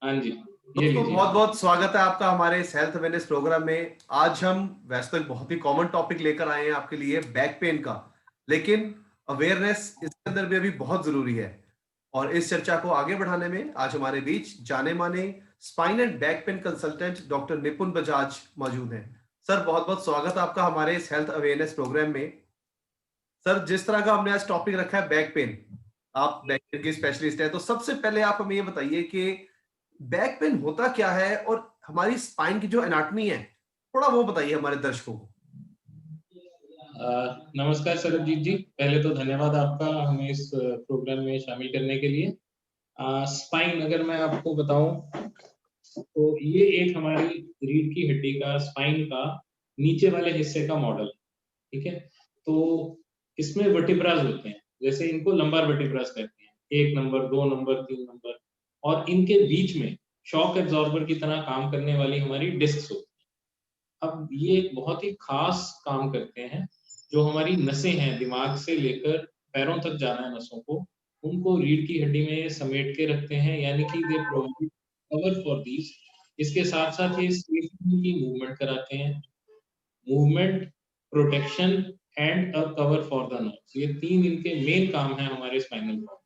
हाँ जी, ये दोस्तों लीजिए। बहुत बहुत स्वागत है आपका हमारे इस हेल्थ अवेयरनेस प्रोग्राम में। आज हम वैसे तो एक बहुत ही कॉमन टॉपिक लेकर आए हैं आपके लिए, बैक पेन का। लेकिन अवेयरनेस इसके अंदर भी अभी बहुत जरूरी है। और इस चर्चा को आगे बढ़ाने में आज हमारे बीच जाने माने spine and back pain consultant doctor निपुण बजाज मौजूद हैं। सर बहुत बहुत स्वागत है आपका हमारे इस हेल्थ अवेयरनेस प्रोग्राम में। सर जिस तरह का हमने आज टॉपिक रखा है बैक पेन, आप बैक पेन के स्पेशलिस्ट हैं, तो सबसे पहले आप हमें ये बताइए कि बैक पेन होता क्या है और हमारी स्पाइन की जो एनाटॉमी है, थोड़ा वो बताइए हमारे दर्शकों को। नमस्कार सरबजीत जी, पहले तो धन्यवाद आपका हमें इस प्रोग्राम में शामिल करने के लिए। स्पाइन अगर मैं आपको बताऊं तो ये एक हमारी रीढ़ की हड्डी का स्पाइन का नीचे वाले हिस्से का मॉडल है, ठीक है। तो इसमें वर्टिब्रास होते हैं, जैसे इनको लंबार वर्टिब्रास कहते हैं, 1 नंबर 2 नंबर 3 नंबर, और इनके बीच में शॉक एब्जॉर्बर की तरह काम करने वाली हमारी डिस्क्स होती हैं। अब ये एक बहुत ही खास काम करते हैं, जो हमारी नसें हैं, दिमाग से लेकर पैरों तक जाना है नसों को, उनको रीढ़ की हड्डी में समेट के रखते हैं, यानी कि they provide cover for these. इसके साथ-साथ ये स्लीपिंग की मूवमेंट कराते हैं, movement, protection and a cover for the nerves. ये 3 इनके मेन काम हैं हमारे स्पाइनल कॉर्ड।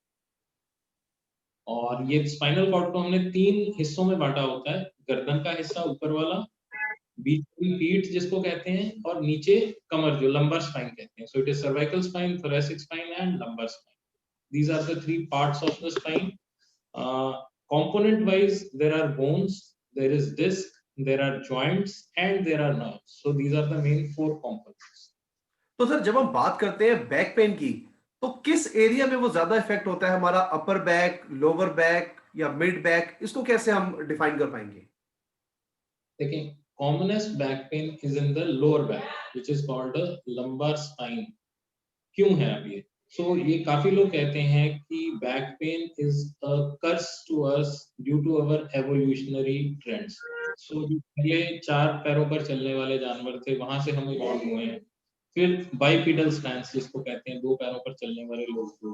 और ये स्पाइनल कॉर्ड को हमने 3 हिस्सों में बाँटा होता है, गर्दन का हिस्सा ऊपर वाला, बीच में पीठ जिसको कहते हैं, और नीचे कमर जो लंबर स्पाइन कहते हैं। So it is cervical spine, thoracic spine and lumbar spine. These are the three parts of the spine. Component wise, there are bones, there is disc, there are joints and there are nerves. So these are the main 4 components. तो sir जब हम बात करते हैं back pen की, तो किस area में वो ज्यादा इफेक्ट होता है? हमारा अपर बैक, लोअर बैक या मिड बैक, इसको कैसे हम डिफाइन कर पाएंगे? देखिए, commonest back pain is in the lower back, which is called a lumbar spine. क्यों है अब ये? ये काफ़ी लोग कहते हैं कि back pain is a curse to us due to our evolutionary trends. जो पहले 4 पैरों पर चलने वाले जानवर थे, वहाँ से हम इवॉल्व हुए हैं। फिर बाइपेडल स्टैंस जिसको कहते हैं, 2 पैरों पर चलने वाले लोग जो,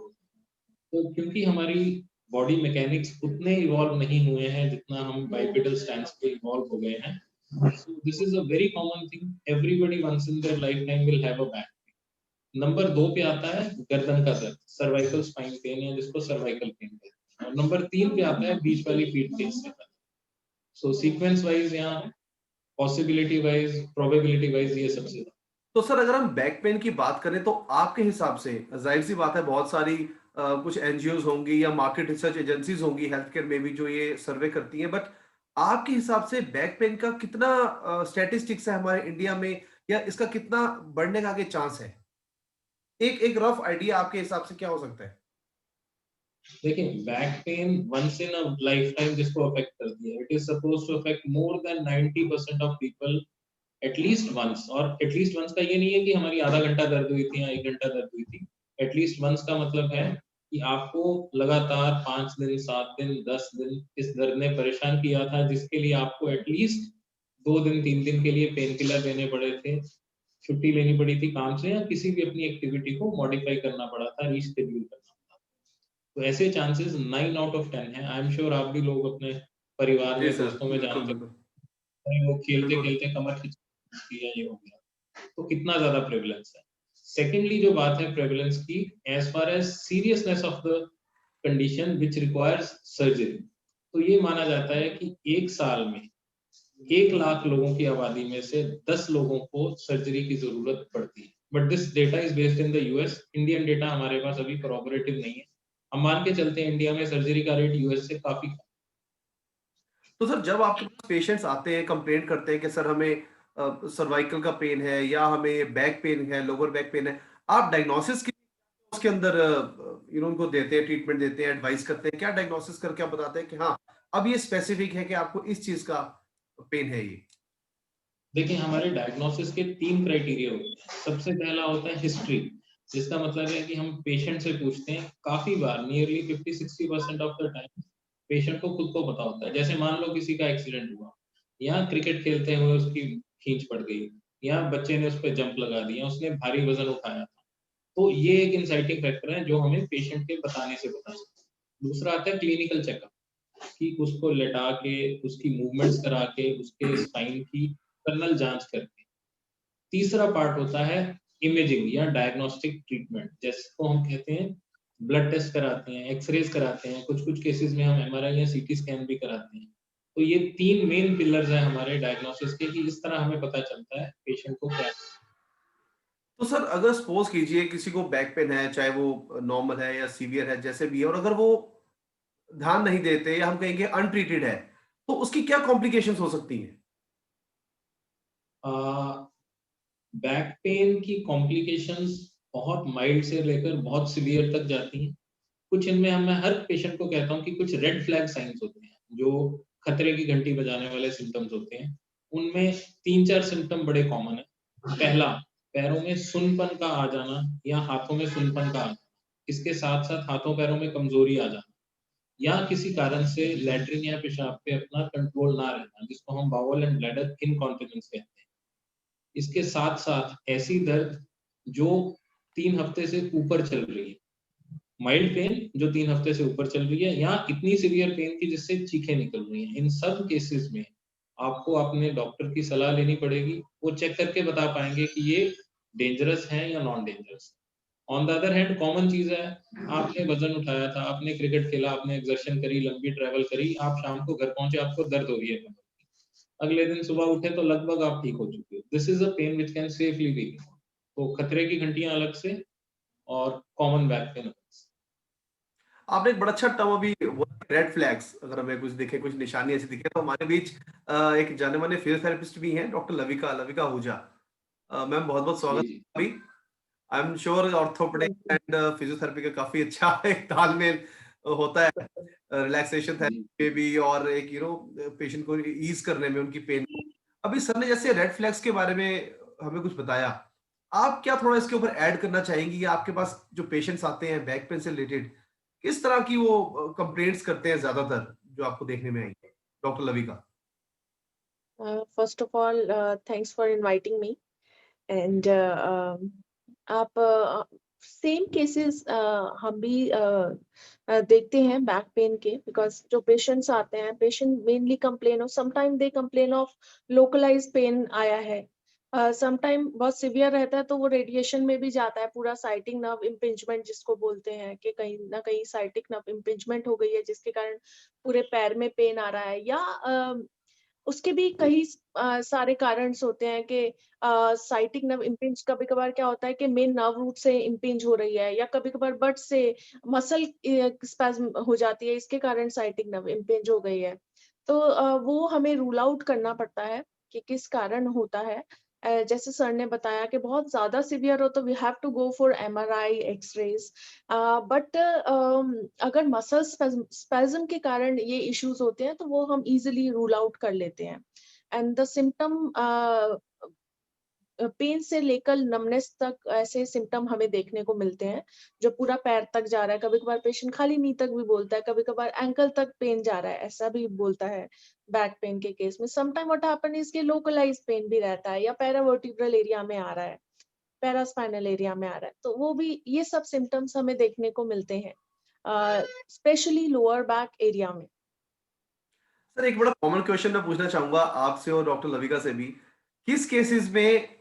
तो क्योंकि हमारी बॉडी मैकेनिक्स उतने इवॉल्व नहीं हुए हैं जितना हम बाइपेडल स्टैंस पे इवॉल्व हो गए हैं। This is a very common thing, everybody once in their lifetime will have a back. Number 2 पे आता है गर्दन का दर्द, सर्वाइकल स्पाइन पेन या जिसको सर्वाइकल पेन कहते हैं। और नंबर 3 पे आता है बीच वाली पीठ के हिस्से का। सीक्वेंस वाइज या पॉसिबिलिटी वाइज, प्रोबेबिलिटी वाइज ये सबसे ज्यादा। तो सर अगर हम बैक पेन की बात करें, तो आपके हिसाब से जाहिर सी बात है, बहुत सारी कुछ एनजीओज होंगी या मार्केट रिसर्च एजेंसीज होंगी हेल्थ केयर में भी जो ये सर्वे करती हैं, बट आपके हिसाब से बैक पेन का कितना स्टैटिस्टिक्स है हमारे इंडिया में, या इसका कितना बढ़ने का आगे चांस है? एक एक रफ आइडिया आपके हिसाब से क्या हो सकता है? देखिए, back pain once in a lifetime जिसको अफेक्ट करती है, it is suppose to affect more than 90% of people at least once. और एटलीस्ट वंस का ये नहीं है कि हमारी आधा घंटा दर्द हुई थी या 1 घंटा दर्द हुई थी। एटलीस्ट वंस का मतलब है कि आपको लगातार 5 दिन, 7 दिन, 10 दिन इस दर्द ने परेशान किया था, जिसके लिए आपको एटलीस्ट 2 दिन, 3 दिन के लिए पेन किलर लेने पड़े थे, छुट्टी लेनी पड़ी थी काम से, या किसी भी अपनी एक्टिविटी को मॉडिफाई करना पड़ा था, रीशेड्यूल करना पड़ा। तो ऐसे चांसेस 9 आउट ऑफ 10 हैं। आई एम श्योर आप भी लोग अपने परिवार जी या सर, दोस्तों में बिल्कुल जानते बिल्कुल। हैं, वो बिल्कुल। खेलते-खेलते कमर खिंच दिया, ये हो गया। तो कितना ज़्यादा प्रेवलेंस है। सेकेंडली जो बात है प्रेवलेंस की, as far as seriousness of the condition which requires surgery, तो ये माना जाता है कि 1 साल में 1 लाख लोगों की आबादी में से 10 लोगों को सर्जरी की ज़रूरत पड़ती है। But this data is based in the US, Indian data हमारे पास अभी corroborative नहीं है। हम मान के चलते हैं इंडिया में सर्जरी का रेट यूएस से काफ़ी। तो सर जब आपके पास पेशेंट्स आते हैं, कंप्लेंट करते हैं कि सर हमें सर्वाइकल का पेन है या हमें बैक पेन है, लोअर बैक पेन है, आप डायग्नोसिस के उसके अंदर उनको देते हैं, ट्रीटमेंट देते हैं, एडवाइस करते हैं, क्या डायग्नोसिस करके आप बताते हैं कि हाँ अब ये स्पेसिफिक है कि आपको इस चीज का पेन है ये? देखिए, हमारे डायग्नोसिस के 3 क्राइटेरिया होते हैं। सबसे पहला होता है हिस्ट्री, जिसका मतलब है कि हम पेशेंट से पूछते हैं। काफ़ी बार nearly 50-60% of the time patient को खुद को पता होता है। जैसे मान लो किसी का एक्सीडेंट हुआ, या क्रिकेट खेलते हुए उसकी खींच पड़ गई, या बच्चे ने उस पे जंप लगा दिया, उसने भारी वज़न उठाया था। तो ये एक इनसाइटिंग फैक्टर है जो हमें पेशेंट के बताने से पता चलता है। दूसरा आता है क्लिनिकल चेकअप। कि उसको लेटा के, उसकी मूवमेंट्स करा के, उसके स्पाइन की कर्नल जांच करके। तीसरा पार्ट होता है इमेजिंग या डायग्नोस्टिक ट्रीटमेंट, जिसको हम कहते हैं ब्लड टेस्ट कराते हैं, एक्सरेज कराते हैं, कुछ-कुछ केसेस में हम एमआरआई या सीटी स्कैन भी कराते हैं। तो ये 3 मेन पिलर्स हैं हमारे डायग्नोसिस के, कि इस तरह हमें पता चलता है पेशेंट को क्या। तो सर अगर सपोज कीजिए किसी को बैक पेन है, चाहे वो नॉर्मल है या सीवियर है, जैसे भी है, और अगर वो ध्यान नहीं देते या हम कहेंगे अनट्रीटेड है, तो उसकी क्या कॉम्प्लिकेशंस हो सकती हैं? अ, बैक पेन की कॉम्प्लिकेशंस बहुत माइल्ड से लेकर बहुत सीवियर तक जाती हैं। कुछ इनमें मैं हर पेशेंट को कहता हूँ कि कुछ रेड फ्लैग साइंस होते हैं, जो खतरे की घंटी बजाने वाले सिम्पटम्स होते हैं। उनमें 3-4 सिम्पटम बड़े कॉमन है। पहला, पैरों में सुन्नपन का आ जाना या हाथों में सुन्नपन का आ जाना। इसके साथ-साथ हाथों पैरों में कमजोरी आ जाना या किसी कारण से लैट्रिन या पेशाब पे अपना कंट्रोल ना रहना, जिसको हम बाउल एंड ब्लैडर इनकॉन्टिनेंस कहते हैं। इसके साथ-साथ ऐसी दर्द जो 3 हफ्ते से ऊपर चल रही है। माइल्ड पेन जो 3 हफ्ते से ऊपर चल रही है या इतनी सीवियर पेन की जिससे चीखें निकल रही हैं। इन सब केसेस में आपको अपने डॉक्टर की सलाह लेनी पड़ेगी। वो चेक करके बता पाएँगे कि ये डेंजरस है या non dangerous. On the other hand common चीज़ है, आपने वज़न उठाया था, आपने क्रिकेट खेला, आपने एक्सर्शन करी, लंबी ट्रैवल करी, आप शाम को घर पहुँचे, आपको दर्द हो रही है कमर में। अगले दिन सुबह उठे तो लगभग आप ठीक हो चुके हो। This is a pain which can safely be ignored. तो खतरे की घंटियाँ अलग से और कॉमन बैक पेन अलग से। आपने एक बड़ा अच्छा टर्म अभी बोला, रेड फ्लैग्स। अगर हमें कुछ दिखे, कुछ निशानी ऐसी दिखे, तो हमारे बीच एक जाने माने फिजियोथेरेपिस्ट भी हैं, डॉक्टर लविका लविका आहूजा। मैम बहुत बहुत जी, स्वागत जी। है अभी। I am sure orthopaedic and physiotherapy का काफी अच्छा एक तालमेल होता है रिलैक्सेशन जी, थेरेपी में भी, और एक पेशेंट को ईज करने में उनकी पेन। अभी सर ने जैसे रेड फ्लैग्स के बारे में हमें कुछ बताया, आप क्या थोड़ा इसके ऊपर ऐड करना चाहेंगी? या आपके पास जो पेशेंट्स आते हैं बैक पेन से रिलेटेड, किस तरह की वो कंप्लेंट्स करते हैं ज्यादातर, जो आपको देखने में आई है, doctor Lavika? First of all, thanks for inviting me. And आप सेम केसेस हम भी देखते हैं बैक पेन के, बिकॉज जो पेशेंट्स आते हैं, patient mainly complain of, sometime they complain of localise pain आया है, समटाइम बहुत सिवियर रहता है तो वो रेडिएशन में भी जाता है, पूरा साइटिक नर्व इम्पिंजमेंट जिसको बोलते हैं, कि कहीं ना कहीं साइटिक नर्व इम्पिंजमेंट हो गई है जिसके कारण पूरे पैर में पेन आ रहा है, या उसके भी कई सारे कारणस होते हैं कि साइटिक नर्व इम्पिंज, कभी-कभार क्या होता है कि मेन नर्व रूट से इम्पिंज हो रही है, या कभी-कभार बट से मसल स्पैज्म हो जाती है, इसके कारण साइटिक नर्व इम्पिंज हो गई है। तो वो हमें रूल आउट करना पड़ता है कि किस कारण होता है। जैसे सर ने बताया कि बहुत ज़्यादा सीवियर हो तो we have to go for MRI, X rays. But अगर मसल स्पैज्म के कारण ये इश्यूज होते हैं तो वो हम इजीली रूल आउट कर लेते हैं। एंड द सिम्पटम, पेन से लेकर नमनेस तक ऐसे सिम्पटम हमें देखने को मिलते हैं जो पूरा पैर तक जा रहा है। कभी-कभार पेशेंट खाली नी तक भी बोलता है, कभी-कभार एंकल तक पेन जा रहा है, ऐसा भी बोलता है बैक पेन के केस में। समटाइम व्हाट हैपन इज के लोकलाइज्ड पेन भी रहता है, या पैरावर्टिब्रल एरिया में आ रहा है, पैरास्पाइनल एरिया में आ रहा है, तो वो भी, ये सब सिम्पटम्स हमें देखने को मिलते हैं, स्पेशली लोअर बैक एरिया में। सर एक बड़ा कॉमन क्वेश्चन मैं पूछना चाहूंगा आपसे और डॉक्टर लविका से भी, किस केसेस में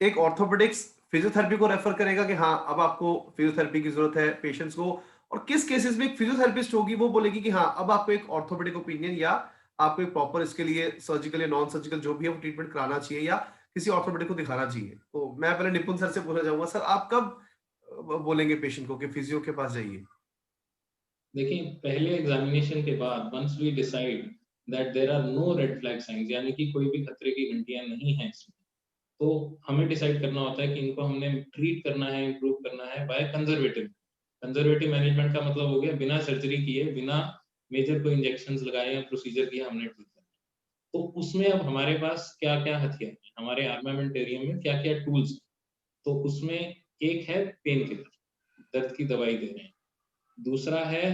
एक ऑर्थोपेडिक्स फिजियोथेरेपी को रेफर करेगा कि हाँ अब आपको फिजियोथेरेपी की जरूरत है पेशेंट्स को, और किस केसेस में एक फिजियोथेरेपिस्ट होगी वो बोलेगी कि हाँ अब आपको एक ऑर्थोपेडिक ओपिनियन या आपको एक प्रॉपर इसके लिए सर्जिकल या नॉन सर्जिकल जो भी है वो ट्रीटमेंट कराना चाहिए या किसी ऑर्थोपेडिक को दिखाना चाहिए? तो मैं पहले निपुण सर से पूछना चाहूंगा, सर आप कब बोलेंगे पेशेंट को कि फिजियो के पास जाइए? देखिए, पहले एग्जामिनेशन के बाद once we decide that there are no red flag signs, यानी कि कोई भी खतरे की घंटियां नहीं हैं इसमें, तो हमें डिसाइड करना होता है कि इनको हमने ट्रीट करना है, इम्प्रूव करना है बाय कंजर्वेटिव। कंजर्वेटिव मैनेजमेंट का मतलब हो गया बिना सर्जरी किए, बिना मेजर कोई इंजेक्शंस लगाए या प्रोसीजर किए हमने ट्रीट करना है। तो उसमें अब हमारे पास क्या-क्या हथियार हैं, हमारे आर्मामेंटेरियम में क्या-क्या टूल्स हैं। तो उसमें एक है पेन किलर, दर्द की दवाई दे रहे हैं। दूसरा है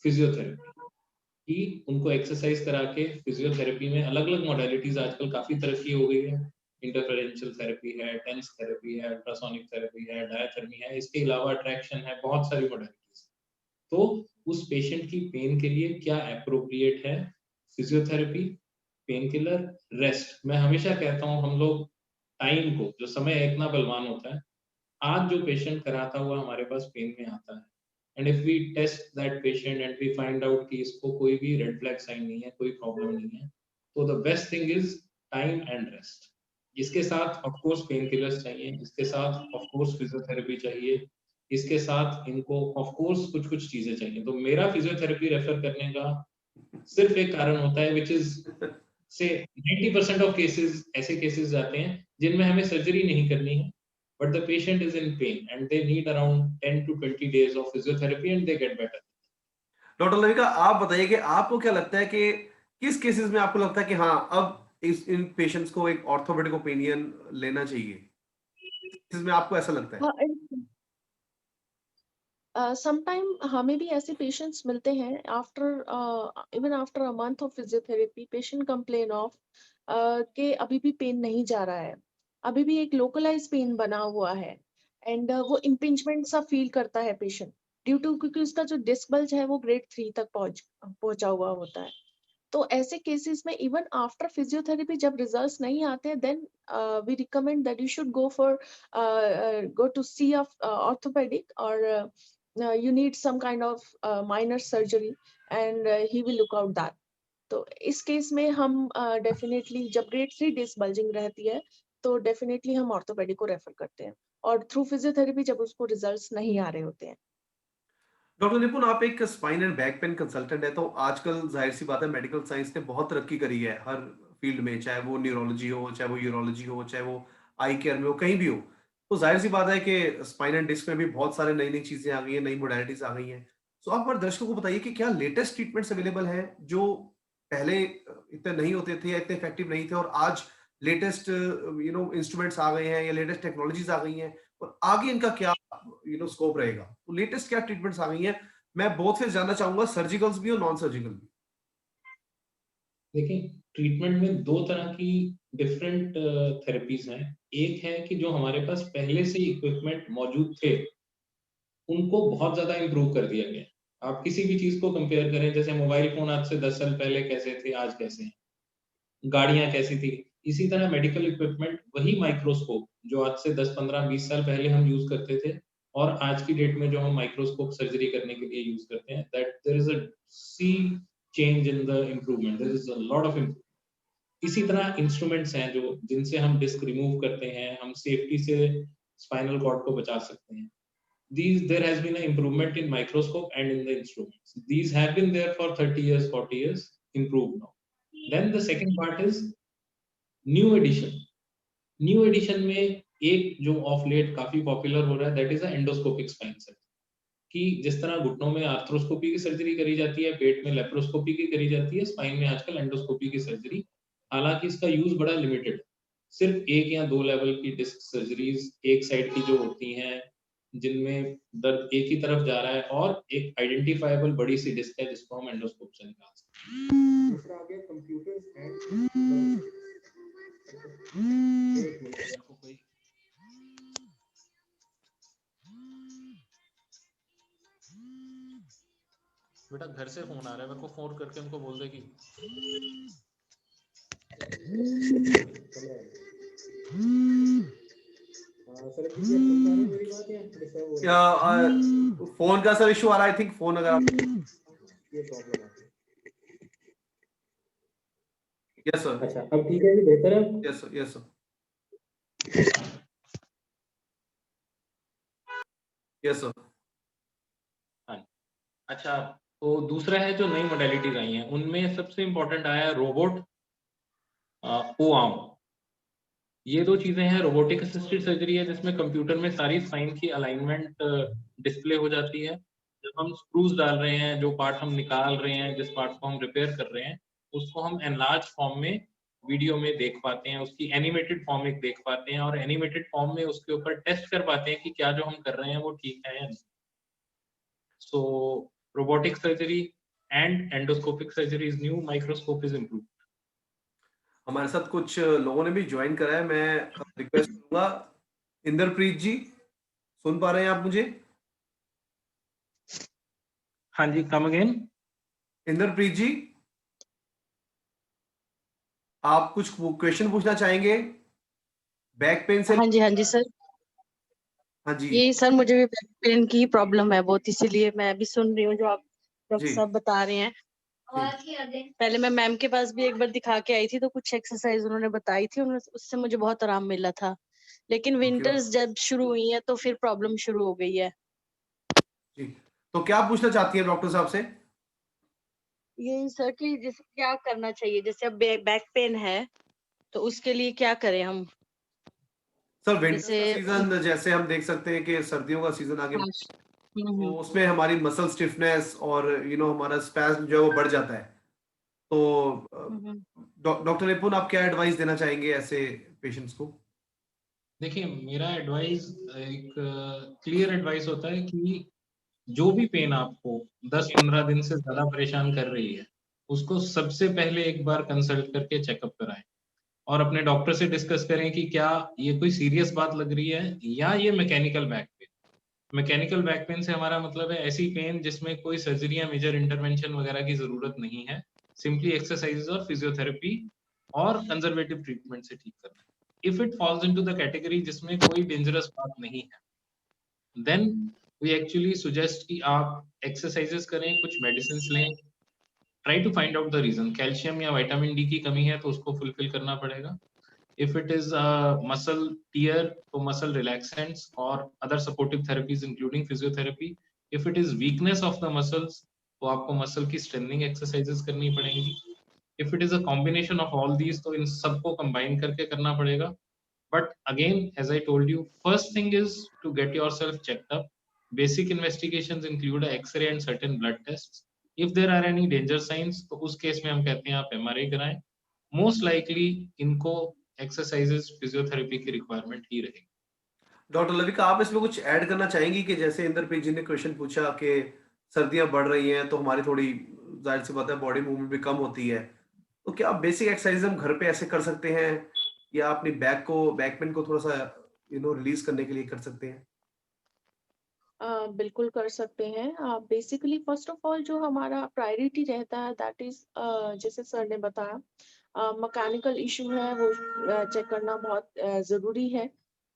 फिजियोथेरेपी, कि उनको एक्सरसाइज करा के फिजियोथेरेपी में अलग-अलग मॉडलिटीज आजकल काफ़ी तरक्की हो गई है। इंटरफेरेंशियल थेरेपी है, टेंस थेरेपी है, अल्ट्रासोनिक थेरेपी है, डायाथर्मी है, इसके अलावा ट्रैक्शन है, बहुत सारी मॉडलिटीज। तो उस पेशेंट की पेन के लिए क्या अप्रोप्रिएट है, फिजियोथेरेपी, पेन किलर, रेस्ट। मैं हमेशा कहता हूँ हम लोग टाइम को, जो समय इतना बलवान होता है, आज जो पेशेंट कराता हुआ हमारे पास पेन में आता है, and if we test that patient and we find out कि इसको कोई भी रेड फ्लैग साइन नहीं है, कोई प्रॉब्लम नहीं है, तो the best thing is time and rest. इसके साथ ऑफ कोर्स पेन किलर्स चाहिए, इसके साथ ऑफ कोर्स फिजियोथेरेपी चाहिए, इसके साथ इनको ऑफ कोर्स कुछ-कुछ चीजें चाहिए। तो मेरा फिजियोथेरेपी रेफर करने का सिर्फ एक कारण होता है, व्हिच इज से 90% ऑफ केसेस ऐसे केसेस जाते हैं जिनमें हमें सर्जरी नहीं करनी है, but the patient is in pain and they need around 10 to 20 days of physiotherapy and they get better. Doctor Lavika, आप बताइए कि आपको क्या लगता है कि किस केसेस में आपको लगता है कि हाँ, अब इन पेशेंट्स को एक ऑर्थोपेडिक ओपिनियन लेना चाहिए? किस केसेस में आपको ऐसा लगता है? समटाइम हमें भी ऐसे पेशेंट्स मिलते हैं after even after a month of physiotherapy, patient complain of कि अभी भी पेन नहीं जा रहा है, अभी भी एक लोकलाइज पेन बना हुआ है, एंड वो इम्पिंजमेंट सा फील करता है पेशेंट ड्यू टू, क्योंकि उसका जो डिस्क बल्ज है वो ग्रेड 3 तक पहुंचा हुआ होता है। तो ऐसे केसेस में इवन आफ्टर फिजियोथेरेपी जब रिजल्ट्स नहीं आते, then we recommend that you should go to see a orthopaedic, और you need some kind of minor surgery, and he will look out that. तो इस केस में हम डेफिनेटली जब ग्रेड 3 डिस्क बल्जिंग रहती है तो डेफिनेटली हम ऑर्थोपेडिक को रेफर करते हैं, और थ्रू फिजियोथेरेपी जब उसको रिजल्ट्स नहीं आ रहे होते हैं। डॉक्टर निपुण, आप एक spine and back pain consultant है, तो आजकल जाहिर सी बात है मेडिकल साइंस ने बहुत तरक्की करी है हर फील्ड में, चाहे वो न्यूरोलॉजी हो, चाहे वो यूरोलॉजी हो, चाहे वो आई केयर में हो, कहीं भी हो। तो जाहिर सी बात है कि स्पाइन एंड डिस्क में भी बहुत सारे नई नई चीजें आ गई हैं, नई मोडालिटीज आ गई हैं। तो आप हमारे दर्शकों को बताइए कि क्या लेटेस्ट ट्रीटमेंट्स अवेलेबल हैं जो पहले इतने नहीं होते थे या इतने इफेक्टिव नहीं थे, और आज लेटेस्ट इंस्ट्रूमेंट्स आ गए हैं या लेटेस्ट टेक्नोलॉजीज आ गई हैं, और आगे इनका क्या स्कोप रहेगा? तो लेटेस्ट क्या ट्रीटमेंट्स आ गई हैं? मैं बोथ से जानना चाहूंगा, सर्जिकल्स भी और नॉन सर्जिकल भी। देखिए, ट्रीटमेंट में दो तरह की डिफरेंट थेरेपीज हैं। एक है कि जो हमारे पास पहले से इक्विपमेंट मौजूद थे, उनको बहुत ज्यादा इम्प्रूव कर दिया गया है। आप किसी भी चीज को कंपेयर करें, जैसे मोबाइल फोन आज से 10 साल पहले कैसे थे, आज कैसे हैं, गाड़ियां कैसी थी, इसी तरह मेडिकल इक्विपमेंट, वही माइक्रोस्कोप जो आज से 10, 15, 20 साल पहले हम यूज करते थे, और आज की डेट में जो हम माइक्रोस्कोप सर्जरी करने के लिए यूज करते हैं, that there is a sea change in the improvement, there is a lot of improvement. इसी तरह इंस्ट्रूमेंट्स हैं जो जिनसे हम डिस्क रिमूव करते हैं, हम सेफ्टी से स्पाइनल कॉर्ड को बचा सकते हैं। These there has been an improvement in microscope and in the instruments. These have been there for 30 years, 40 years, improved now. Then the second part is new edition. New edition में एक जो of late काफी popular हो रहा है, that is endoscopic spine surgery. कि जिस तरह घुटनों में आर्थ्रोस्कोपी की सर्जरी करी जाती है, पेट में लेप्रोस्कोपी की करी जाती है, स्पाइन में आजकल एंडोस्कोपी की सर्जरी। हालांकि इसका यूज बड़ा लिमिटेड है, सिर्फ एक या दो लेवल की डिस्क सर्जरीज एक साइड की जो होती हैं, जिनमें दर्द एक ही तरफ जा रहा है, और एक आइडेंटिफाइबल बड़ी सी डिस्क है जिसको हम एंडोस्कोप से निकाल सकते हैं। दूसरा आ गया कंप्यूटर्स एंड एक मिनट, मेरे को कोई बेटा घर से फोन आ रहा है, मेरे को फोन करके उनको बोल दे कि फोन का सर इशू आ रहा है, आई थिंक फोन अगर आप ये प्रॉब्लम है। यस सर, अच्छा, अब ठीक है, ये बेहतर है। Yes sir, yes sir, yes sir. हाँ, अच्छा, तो दूसरा है जो नई मोडेलिटीज आई हैं, उनमें सबसे इम्पोर्टेंट आया है रोबोट ओ आर्म। ये दो चीजें हैं, रोबोटिक असिस्टेड सर्जरी है जिसमें कंप्यूटर में सारी स्पाइन की अलाइनमेंट डिस्प्ले हो जाती है। जब हम स्क्रूज डाल रहे हैं, जो पार्ट हम निकाल रहे हैं, जिस पार्ट को हम रिपेयर कर रहे हैं, उसको हम एनलार्ज फॉर्म में वीडियो में देख पाते हैं, उसकी एनिमेटेड फॉर्म में देख पाते हैं, और एनिमेटेड फॉर्म में उसके ऊपर टेस्ट कर पाते हैं कि क्या जो हम कर रहे हैं वो ठीक है या नहीं। So robotic surgery and endoscopic surgery is new, microscope is improve. हमारे साथ कुछ लोगों ने भी ज्वाइन करा है, मैं रिक्वेस्ट करूंगा। इंद्रप्रीत जी, सुन पा रहे हैं आप मुझे? हाँ जी, कम अगेन। इंद्रप्रीत जी, आप कुछ क्वेश्चन पूछना चाहेंगे बैक पेन से? हाँ जी सर। हाँ जी ये सर मुझे भी बैक पेन की प्रॉब्लम है बहुत, इसीलिए मैं भी सुन रही हूँ जो आप डॉक्टर जी साहब बता रहे हैं। जी। पहले मैं मैम के पास भी एक बार दिखा के आई थी, तो कुछ एक्सरसाइज उन्होंने बताई थी, उससे मुझे बहुत आराम मिला था। लेकिन ओके विंटर्स जब शुरू हुई है तो फिर प्रॉब्लम शुरू हो गई है। जी। तो क्या पूछना चाहती हैं डॉक्टर साहब से? ये सर कि जैसे क्या करना चाहिए, जैसे अब बैक पेन है तो उसके लिए क्या करें हम? सर विंटर्स जैसे का सीजन, जैसे हम देख सकते हैं कि सर्दियों का सीजन आगे, हाँ, तो उसमें हमारी मसल स्टिफनेस और हमारा स्पैस्म जो है वो बढ़ जाता है। तो हम्म। डॉक्टर निपुण, आप क्या एडवाइस देना चाहेंगे ऐसे पेशेंट्स को? देखिए, मेरा एडवाइस एक क्लियर एडवाइस होता है कि जो भी पेन आपको 10-15 दिन से ज्यादा परेशान कर रही है, उसको सबसे पहले एक बार कंसल्ट करके चेकअप कराएं और अपने डॉक्टर से डिस्कस करें कि क्या ये कोई सीरियस बात लग रही है या ये mechanical back pain. Mechanical back pain से हमारा मतलब है ऐसी पेन जिसमें कोई सर्जरी या मेजर इंटरवेंशन वगैरह की जरूरत नहीं है, सिंपली एक्सरसाइजेज और फिजियोथेरेपी और कंजर्वेटिव ट्रीटमेंट से ठीक करना है। If it falls into the category जिसमें कोई डेंजरस बात नहीं है, देन वी एक्चुअली सजेस्ट कि आप एक्सरसाइजेस करें, कुछ मेडिसिन लें, try to find out the reason. Calcium या विटामिन डी की कमी है तो उसको फुलफिल करना पड़ेगा। If it is a muscle tear, तो muscle relaxants or other supportive therapies including physiotherapy. If it is weakness of the muscles, तो आपको muscle की strengthening exercises करनी पड़ेंगी। If it is a combination of all these, तो इन सबको combine करके करना पड़ेगा। But again, as I told you, first thing is to get yourself checked up. Basic investigations include a X-ray and certain blood tests. If there are any danger signs, तो उस case में हम कहते हैं आप MRI कराएं। Most likely इनको exercises physiotherapy की रिक्वायरमेंट ही रहेगी। डॉक्टर लविका, आप इसमें कुछ ऐड करना चाहेंगी कि जैसे इंद्रप्रीत जी ने क्वेश्चन पूछा कि सर्दियां बढ़ रही हैं तो हमारी थोड़ी, जाहिर सी बात है, बॉडी मूवमेंट भी कम होती है, तो क्या बेसिक एक्सरसाइज हम घर पे ऐसे कर सकते हैं या अपनी बैक पेन को थोड़ा सा रिलीज करने के लिए कर सकते हैं? बिल्कुल कर सकते हैं। बेसिकली फर्स्ट ऑफ ऑल जो हमारा प्रायोरिटी रहता है दैट इज, जैसे सर ने बताया, मैकेनिकल इशू है वो चेक करना बहुत जरूरी है।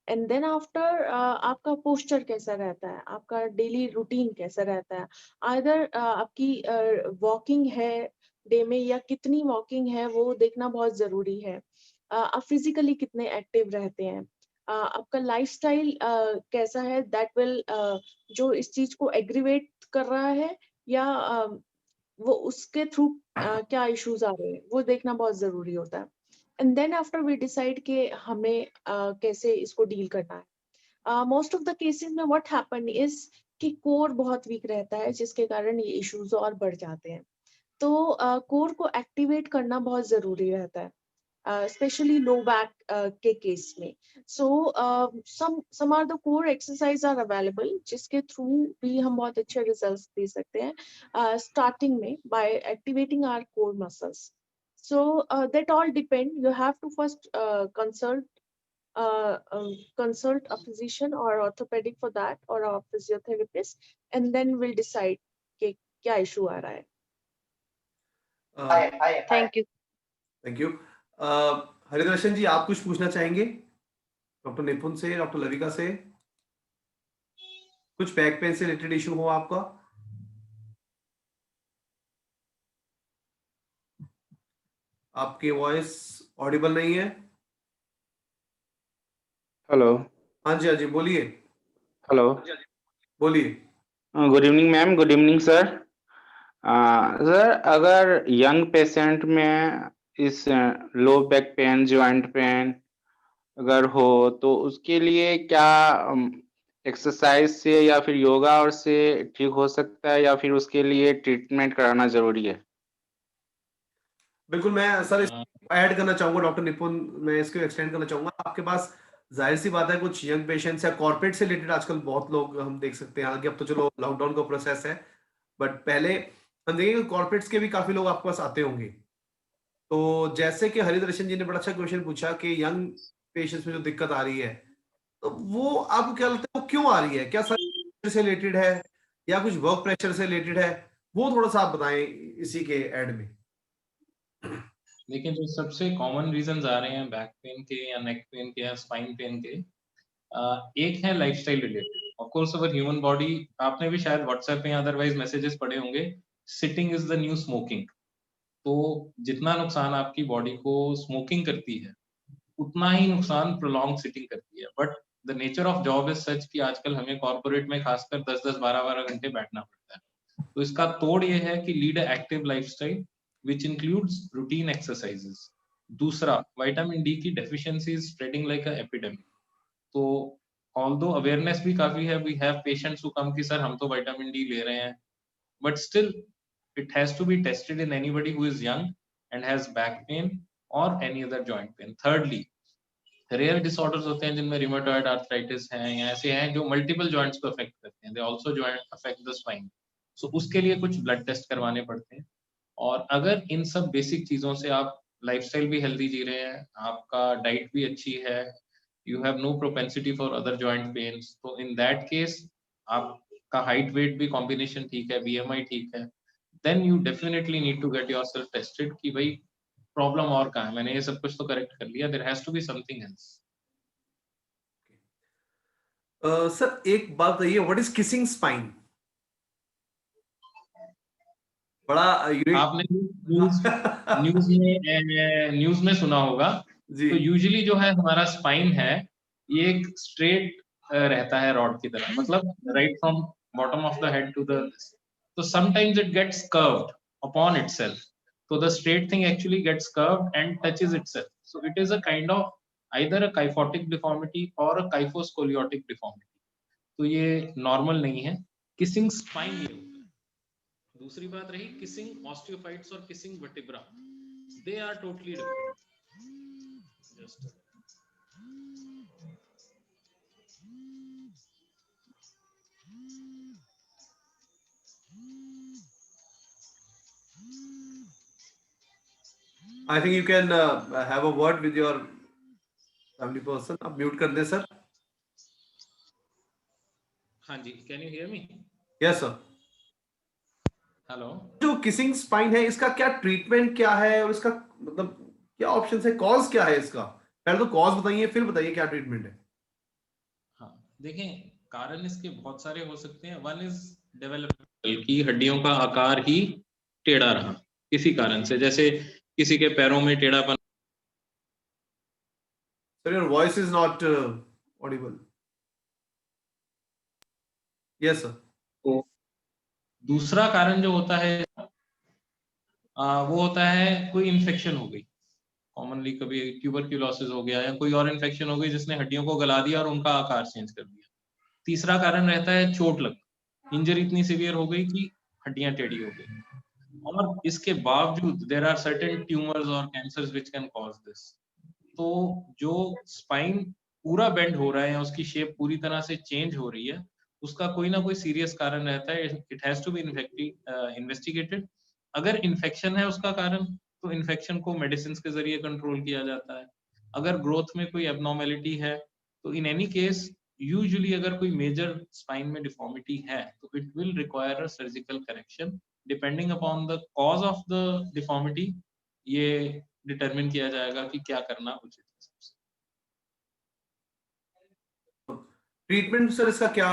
एंड देन आफ्टर आपका पोस्चर कैसा रहता है, आपका डेली रूटीन कैसा रहता है, आइदर आपकी वॉकिंग है डे में या कितनी वॉकिंग है वो देखना बहुत जरूरी है। आप फिजिकली कितने एक्टिव रहते हैं, आपका लाइफस्टाइल कैसा है, दैट विल जो इस चीज को एग्रीवेट कर रहा है या वो उसके थ्रू क्या इश्यूज आ रहे हैं वो देखना बहुत जरूरी होता है। And then after we decide कि हमें कैसे इसको डील करना है। मोस्ट ऑफ द केसेस में व्हाट हैपन इज कि कोर बहुत वीक रहता है जिसके कारण ये इश्यूज और बढ़ जाते हैं। तो कोर को एक्टिवेट करना बहुत जरूरी रहता है, especially low back के केस में। So some are the core exercise are available जिसके थ्रू भी हम बहुत अच्छे रिजल्ट्स दे सकते हैं स्टार्टिंग में by activating our core muscles. So that all depend. You have to first consult a physician or orthopedic for that or a physiotherapist, and then we'll decide कि क्या issue आ रहा है। Thank you. Thank you. Haridarshan ji, आप कुछ पूछना चाहेंगे doctor निपुण से, डॉक्टर लविका से? कुछ बैक पेन से रिलेटेड इशू हो आपका? आपकी वॉइस ऑडिबल नहीं है। हेलो। हाँ जी, हाँ जी, बोलिए हेलो। बोलिए। Good evening ma'am, good evening sir. Sir, अगर यंग पेशेंट में इस low back pain, joint pain अगर हो तो उसके लिए क्या एक्सरसाइज से या फिर योगा और से ठीक हो सकता है या फिर उसके लिए ट्रीटमेंट कराना जरूरी है? बिल्कुल, मैं सर ऐड करना चाहूंगा डॉक्टर निपुण, मैं इसको एक्सटेंड करना चाहूंगा आपके पास। जाहिर सी बात है, कुछ यंग पेशेंट्स या कॉर्पोरेट से रिलेटेड आजकल बहुत लोग हम देख सकते हैं, हालांकि अब तो चलो लॉकडाउन का प्रोसेस है, बट पहले हम देखेंगे कॉर्पोरेट्स के भी काफी लोग आपके पास आते होंगे। तो जैसे कि हरिदर्शन जी ने बड़ा अच्छा क्वेश्चन पूछा कि यंग पेशेंट्स में जो दिक्कत आ रही है, तो वो आपको क्या लगता है वो क्यों आ रही है? क्या सर से रिलेटेड है या कुछ वर्क प्रेशर से रिलेटेड है? वो थोड़ा सा आप बताएं इसी के एड में। देखिए, जो सबसे कॉमन रीजंस आ रहे हैं बैक पेन के या नेक पेन के या स्पाइन पेन के, एक है lifestyle related. Of course our human body, आपने भी शायद व्हाट्सएप पे या अदरवाइज मैसेजेस पढ़े होंगे, sitting is the new smoking. तो जितना नुकसान आपकी बॉडी को स्मोकिंग करती है, उतना ही नुकसान प्रोलॉन्ग सिटिंग करती है। But the nature of job is such कि आजकल हमें कॉर्पोरेट में खासकर 10-10, 12-12 घंटे बैठना पड़ता है। तो इसका तोड़ ये है कि lead active lifestyle which includes routine exercises. दूसरा, विटामिन डी की deficiency is spreading like a epidemic. तो ऑल्दो अवेयरनेस भी काफी है, we have patients who come कि सर हम तो विटामिन डी ले रहे हैं, but still it has to be tested in anybody who is young and has back pain or any other joint pain. Thirdly, rare disorders होते हैं जिनमें rheumatoid arthritis है या ऐसे हैं जो मल्टीपल जॉइंट्स को अफेक्ट करते हैं, they also joint affect the spine. So उसके लिए कुछ ब्लड टेस्ट करवाने पड़ते हैं। और अगर इन सब बेसिक चीजों से आप लाइफस्टाइल भी हेल्दी जी रहे हैं, आपका डाइट भी अच्छी है, you have no propensity for other joint pains, तो इन दैट केस आपका हाइट वेट भी कॉम्बिनेशन ठीक है, बीएमआई ठीक है, then you definitely need to get yourself tested कि भाई प्रॉब्लम और कहाँ है। मैंने ये सब कुछ तो करेक्ट कर लिया, there has to be something else. Sir एक बात बताइए, व्हाट इज किसिंग स्पाइन? बड़ा आपने न्यूज में सुना होगा। जी तो यूजुअली जो है हमारा स्पाइन है, ये एक स्ट्रेट रहता है रॉड की तरह, मतलब right from bottom of the head to the, तो sometimes it gets curved upon itself, so the straight thing actually gets curved and touches itself, so it is a kind of either a kyphotic deformity or a kyphoscoliotic deformity। तो ये normal नहीं है, kissing spine ये होता है। दूसरी बात रही किसिंग ऑस्टियोफाइट्स और kissing vertebra, they are totally different. Just I think you can have a word with your family person. आप म्यूट कर दें सर। हाँ जी, can you hear me? Yes sir. Hello. जो किसिंग स्पाइन है, इसका क्या ट्रीटमेंट क्या है और इसका मतलब क्या ऑप्शन है, कॉज क्या है इसका? पहले तो कॉज बताइए, फिर बताइए क्या ट्रीटमेंट है। हाँ, देखें, कारण इसके बहुत सारे हो सकते हैं। वन इज डेवलपमेंटल, की हड्डियों का आकार ही टेढ़ा रहा किसी कारण से, जैसे किसी के पैरों में टेढ़ापन। Sir your voice is not audible. Yes sir. तो दूसरा कारण जो होता है वो होता है कोई इन्फेक्शन हो गई, कॉमनली कभी ट्यूबरक्यूलोसिस हो गया या कोई और इन्फेक्शन हो गई जिसने हड्डियों को गला दिया और उनका आकार चेंज कर दिया। तीसरा कारण रहता है चोट लग, इंजरी इतनी सीवियर हो गई कि हड्डियां टेढ़ी हो गई। और इसके बावजूद देयर आर सर्टेन ट्यूमर्स और cancers which can cause this. तो जो स्पाइन पूरा बेंड हो रहा है या उसकी शेप पूरी तरह से चेंज हो रही है, उसका कोई ना कोई सीरियस कारण रहता है। It has to be investigated. अगर इन्फेक्शन है उसका कारण, तो इन्फेक्शन को मेडिसिन के जरिए कंट्रोल किया जाता है। अगर ग्रोथ में कोई एबनॉर्मेलिटी है, तो इन एनी केस यूजुअली अगर कोई मेजर स्पाइन में डिफॉर्मिटी है, तो it will require a surgical correction. Depending upon the cause of the deformity, ये डिटरमिन किया जाएगा कि क्या करना उचित है सबसे। ट्रीटमेंट सर इसका क्या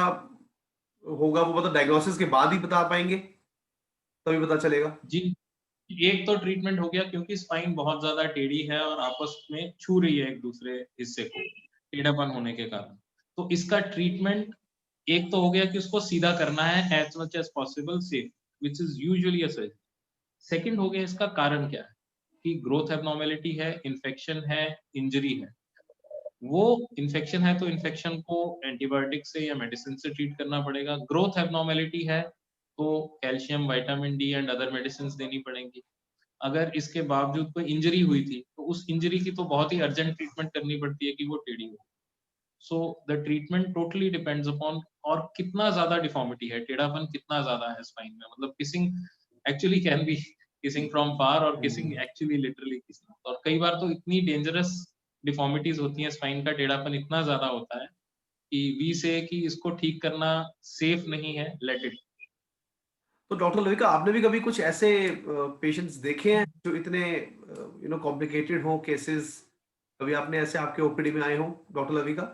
होगा, वो मतलब डायग्नोसिस के बाद ही बता पाएंगे, तभी पता चलेगा? जी, एक तो ट्रीटमेंट हो गया क्योंकि स्पाइन बहुत ज्यादा टेढ़ी है और आपस में छू रही है एक दूसरे हिस्से को टेढ़ापन होने के कारण, तो इसका ट्रीटमेंट एक तो हो गया कि उसको सीधा करना है as much as possible safe, which is usually a surgery. Second हो गया इसका कारण क्या है, कि ग्रोथ एबनॉर्मेलिटी है, इन्फेक्शन है, इंजरी है। वो इन्फेक्शन है तो इन्फेक्शन को एंटीबायोटिक से या मेडिसिन से ट्रीट करना पड़ेगा। ग्रोथ एबनॉर्मेलिटी है तो calcium, vitamin D and other medicine देनी पड़ेंगी। अगर इसके बावजूद कोई इंजरी हुई थी, तो उस इंजरी की तो बहुत ही अर्जेंट ट्रीटमेंट करनी पड़ती है कि वो टेढ़ी हो। So the treatment totally depends upon और कितना ज्यादा डिफॉर्मिटी है, टेढ़ापन कितना ज्यादा है स्पाइन में। मतलब kissing actually can be kissing from far और किसिंग एक्चुअली लिटरली किसिंग। और कई बार तो इतनी डेंजरस डिफॉर्मिटीज होती हैं, स्पाइन का टेढ़ापन इतना ज्यादा होता है कि वी से कि इसको ठीक करना सेफ नहीं है, लेट इट। तो डॉक्टर लविका, आपने भी कभी कुछ ऐसे पेशेंट्स देखे हैं जो इतने कॉम्प्लिकेटेड हो केसेस? कभी आपने ऐसे आपके ओपीडी में आए हो doctor Lavika?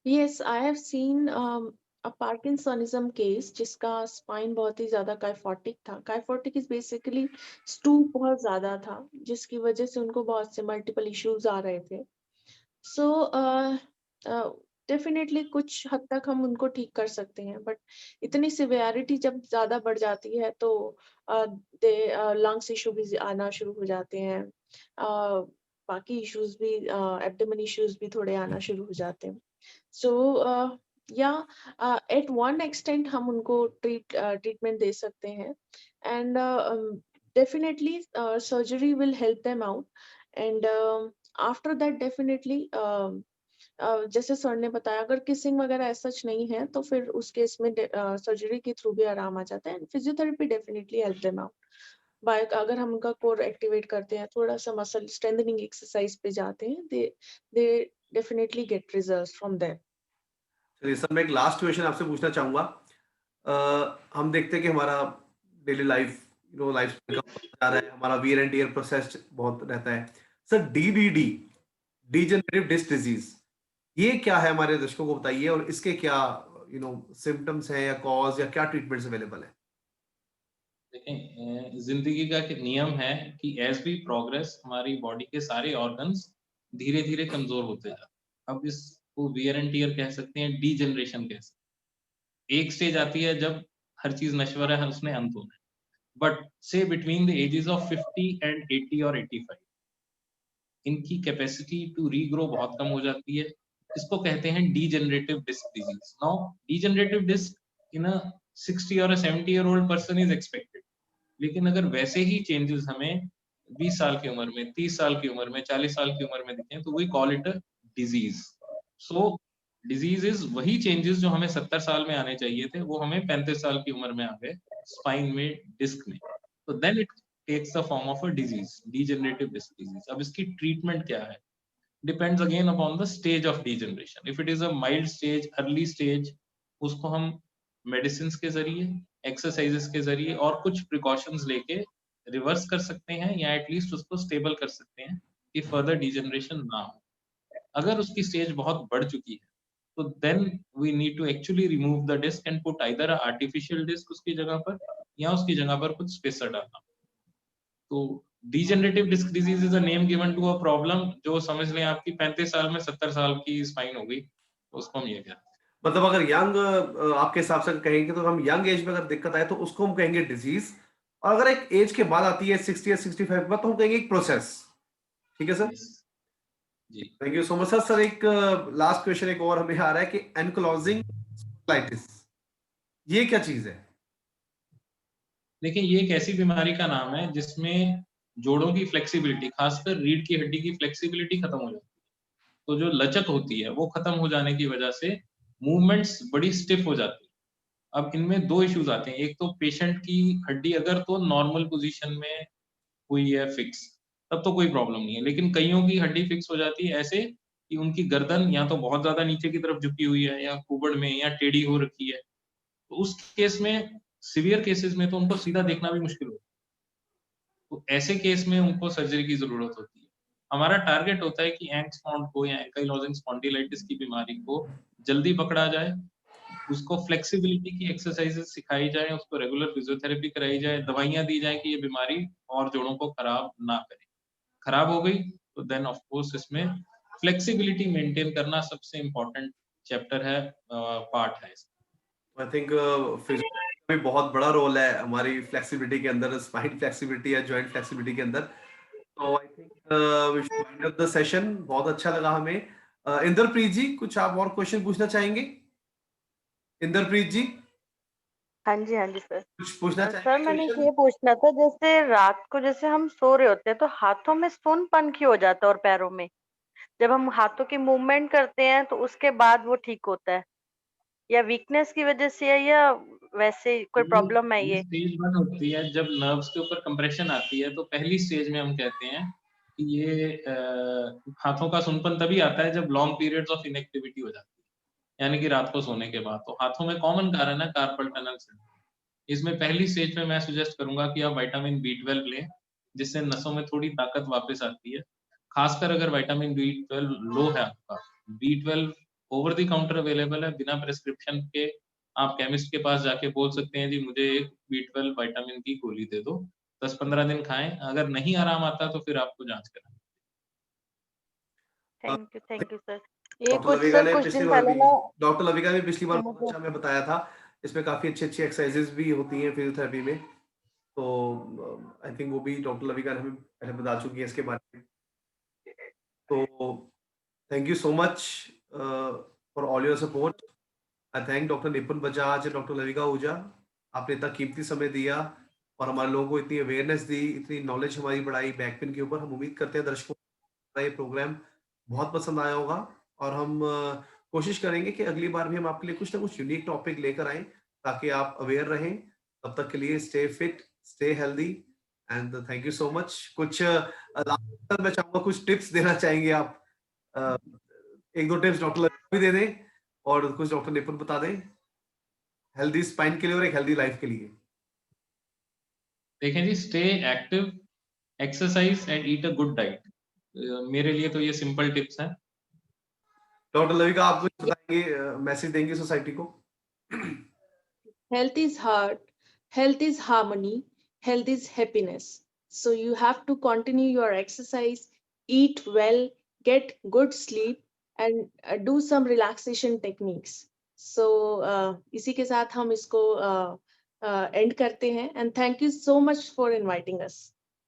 Yes, I have seen a Parkinsonism case जिसका स्पाइन बहुत ही ज्यादा काइफोटिक था. काइफोटिक इज बेसिकली स्टूप बहुत ज्यादा था, जिसकी वजह से उनको बहुत से मल्टीपल इश्यूज आ रहे थे. सो डेफिनेटली कुछ हद तक हम उनको ठीक कर सकते हैं, बट इतनी सिवियरिटी जब ज्यादा बढ़ जाती है तो दे लंग्स इशू भी आना शुरू हो जाते हैं. बाकी इश्यूज भी, एब्डोमेन इश्यूज भी थोड़े आना शुरू हो जाते हैं. So yeah, at one extent हम उनको treatment दे सकते हैं, and definitely surgery will help them out, and after that definitely जैसे सर ने बताया, अगर किसिंग वगैरह ऐसा सच नहीं है तो फिर उस केस में सर्जरी के थ्रू भी आराम आ जाता है. Physiotherapy definitely help them out by, अगर हम उनका कोर एक्टिवेट करते हैं, थोड़ा सा मसल स्ट्रेंथनिंग एक्सरसाइज पे जाते हैं, they definitely get results from there. चलिए सर, मैं एक लास्ट क्वेश्चन आपसे पूछना चाहूंगा. हम देखते हैं कि हमारा डेली लाइफ लाइफ जा रहा है, हमारा वियर एंड टियर प्रोसेस बहुत रहता है. Sir, DBD, degenerative disc disease, ये क्या है हमारे दर्शकों को बताइए, और इसके क्या सिम्टम्स हैं या कॉज या क्या ट्रीटमेंट्स अवेलेबल है? देखें, जिंदगी का एक नियम है कि एज वी प्रोग्रेस हमारी बॉडी के सारे ऑर्गन्स धीरे धीरे कमजोर होते जाते हैं. अब इसको वियर एंड टियर कह सकते हैं, डीजनरेशन कह सकते हैं. एक स्टेज आती है जब हर चीज नश्वर है, उसने अंत होना है. But say between the ages of 50 and 80 और 85 इनकी कैपेसिटी टू रीग्रो बहुत कम हो जाती है. इसको कहते हैं degenerative disc disease. Now degenerative disc in a 60 और 70 year old person is expected. लेकिन अगर वैसे ही चेंजेस हमें 20 साल की उम्र में, 30 साल की उम्र में, 40 साल की उम्र में दिखें तो we call it a disease. So disease is वही चेंजेस जो हमें 70 साल में आने चाहिए थे, वो हमें 35 साल की उम्र में आ गए स्पाइन में, डिस्क में. तो then it takes the form of a disease, degenerative disc disease. अब इसकी ट्रीटमेंट क्या है? Depends again upon the stage of degeneration. If it is a mild stage, early stage, उसको हम मेडिसिन के जरिए, एक्सरसाइजेस के जरिए और कुछ प्रिकॉशंस लेके रिवर्स कर सकते हैं, या एटलीस्ट उसको स्टेबल कर सकते हैं कि फर्दर डीजनरेशन ना हो. अगर उसकी स्टेज बहुत बढ़ चुकी है तो then we need to actually remove the disc and put either artificial disc उसकी जगह पर, या उसकी जगह पर कुछ स्पेसर डालना. तो degenerative disc disease is a name given to a problem जो समझ लें आपकी 35 साल में 70 साल की स्पाइन हो गई, तो उसको हम ये कहते हैं. मतलब अगर यंग, आपके हिसाब से कहेंगे तो हम यंग एज में अगर दिक्कत आए तो उसको हम कहेंगे डिजीज, और अगर एक एज के बाद आती है 60 या 65 के बाद तो हम कहेंगे एक प्रोसेस. ठीक है सर? Yes. जी. Thank you so much sir. Sir, एक लास्ट क्वेश्चन एक और हमें आ रहा है कि एनक्लोजिंग स्पॉन्डिलाइटिस, ये क्या चीज है? देखिए, ये एक ऐसी बीमारी का नाम है जिसमें जोड़ों की फ्लेक्सिबिलिटी, खासकर रीढ़ की हड्डी की फ्लेक्सिबिलिटी खत्म हो जाती है. तो जो लचक होती है वो खत्म हो जाने की वजह से मूवमेंट्स बड़ी स्टिफ हो जाती है. अब इनमें दो इश्यूज आते हैं. एक तो पेशेंट की हड्डी अगर तो नॉर्मल पोजीशन में हुई है फिक्स, तब तो कोई प्रॉब्लम नहीं है. लेकिन कईयों की हड्डी फिक्स हो जाती है ऐसे कि उनकी गर्दन या तो बहुत ज्यादा नीचे की तरफ झुकी हुई है, या कुबड़ में, या टेढ़ी हो रखी है. तो उस केस में, सीवियर केसेस में तो उनको सीधा देखना भी मुश्किल होता है. तो ऐसे केस में उनको सर्जरी की जरूरत होती है. हमारा टारगेट होता है कि एंक्सपॉन्ड को या एंकाइलोजिंग स्पॉन्डिलाइटिस की बीमारी को जल्दी पकड़ा जाए, उसको फ्लेक्सिबिलिटी की एक्सरसाइजेस सिखाई जाए, उसको रेगुलर फिजियोथेरेपी कराई जाए, दवाइयां दी जाए कि ये बीमारी और जोड़ों को खराब ना करे. खराब हो गई तो देन ऑफ कोर्स इसमें फ्लेक्सिबिलिटी मेंटेन करना सबसे इम्पोर्टेंट चैप्टर है, पार्ट है. आई थिंक फिजियोथेरेपी भी बहुत बड़ा रोल है हमारी फ्लेक्सिबिलिटी के अंदर, स्पाइन फ्लेक्सिबिलिटी या जॉइंट फ्लेक्सिबिलिटी के अंदर. तो I think we should wind up the session. बहुत अच्छा लगा हमें. इंद्रप्रीत जी, कुछ आप और क्वेश्चन पूछना चाहेंगे? इंद्रप्रीत जी, हाँ जी, हाँ जी सर. कुछ पूछना सर, चाहेंगे मैंने क्वेश्चन? ये पूछना था, जैसे रात को जैसे हम सो रहे होते हैं तो हाथों में सुन्नपन क्यों हो जाता है और पैरों में? जब हम हाथों की मूवमेंट करते हैं तो उसके बाद वो ठीक होता है, या वीकनेस की वजह से है, या वैसे कोई प्रॉब्लम है ये ये? स्टेज वन होती है जब नर्व्स के ऊपर कंप्रेशन आती है. तो पहली स्टेज में हम कहते हैं कि ये हाथों का सुनपन तभी आता है जब लॉन्ग पीरियड्स ऑफ इनएक्टिविटी हो जाती है, यानी कि रात को सोने के बाद. तो हाथों में कॉमन कारण है कार्पल टनल सिंड्रोम. इसमें पहली स्टेज पे मैं सजेस्ट करूंगा कि आप विटामिन B12 लें, जिससे नसों में थोड़ी ताकत वापस आती है। खासकर अगर विटामिन B12 लो है आपका, B12 over the counter available है, बिना प्रिस्क्रिप्शन के आप केमिस्ट के पास जाके बोल सकते हैं जी मुझे एक B12 विटामिन की गोली दे दो, 10-15 दिन खाएं, अगर नहीं आराम आता तो फिर आपको जांच कराएं। Thank you sir. ये डॉक्टर कुछ लविका सर ने कुछ पिछली दिन बार पहले भी ना डॉक्टर लविका ने पिछली बार बहुत मुझे अच्छा हमें बताया था। इसमें काफी अच्छी अच्छी एक्सरसाइजेस भी होती हैं फिजियोथेरेपी में, तो आई थिंक वो भी डॉक्टर लविका ने हमें पहले बता चुकी है इसके बारे में। तो thank you so much for all your support. I thank doctor निपुण बजाज, डॉक्टर लविका आहूजा। आपने इतना कीमती समय दिया और हमारे लोगों को इतनी अवेयरनेस दी, इतनी नॉलेज हमारी बढ़ाई बैक पेन के ऊपर। हम उम्मीद करते हैं दर्शकों को ये प्रोग्राम बहुत पसंद आया होगा और हम कोशिश करेंगे कि अगली बार भी हम आपके लिए कुछ ना कुछ यूनिक टॉपिक लेकर आएं ताकि आप अवेयर रहें। तब तक के लिए stay fit, stay healthy and thank you so much. कुछ लास्ट मैं चाहूंगा कुछ टिप्स देना चाहेंगे आप? अ, एक दो टिप्स डॉक्टर भी दे दें और कुछ डॉक्टर निपुण बता दें हेल्दी स्पाइन के लिए और एक हेल्दी लाइफ के लिए। देखें जी, stay active, exercise and eat a good diet. मेरे लिए तो ये सिंपल टिप्स हैं। डॉक्टर लविका आप कुछ बताएंगे, मैसेज देंगे सोसाइटी को? Health is heart, health is harmony, health is happiness. So you have to continue your exercise, eat well, get good sleep, and do some relaxation techniques. So इसी के साथ हम इसको end करते हैं, and thank you so much for inviting us.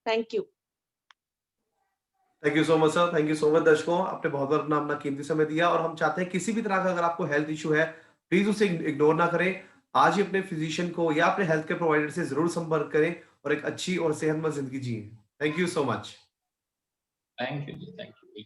Thank you. Thank you so much sir, thank you so much. दर्शकों आपने बहुत बार अपना कीमती समय दिया और हम चाहते हैं किसी भी तरह का अगर आपको हेल्थ इशू है प्लीज उसे इग्नोर ना करें। आज ही अपने फिजिशियन को या अपने हेल्थ केयर प्रोवाइडर से जरूर संपर्क करें और एक अच्छी और सेहतमंद जिंदगी जिए। Thank you so much. Thank you जी, थैंक यू।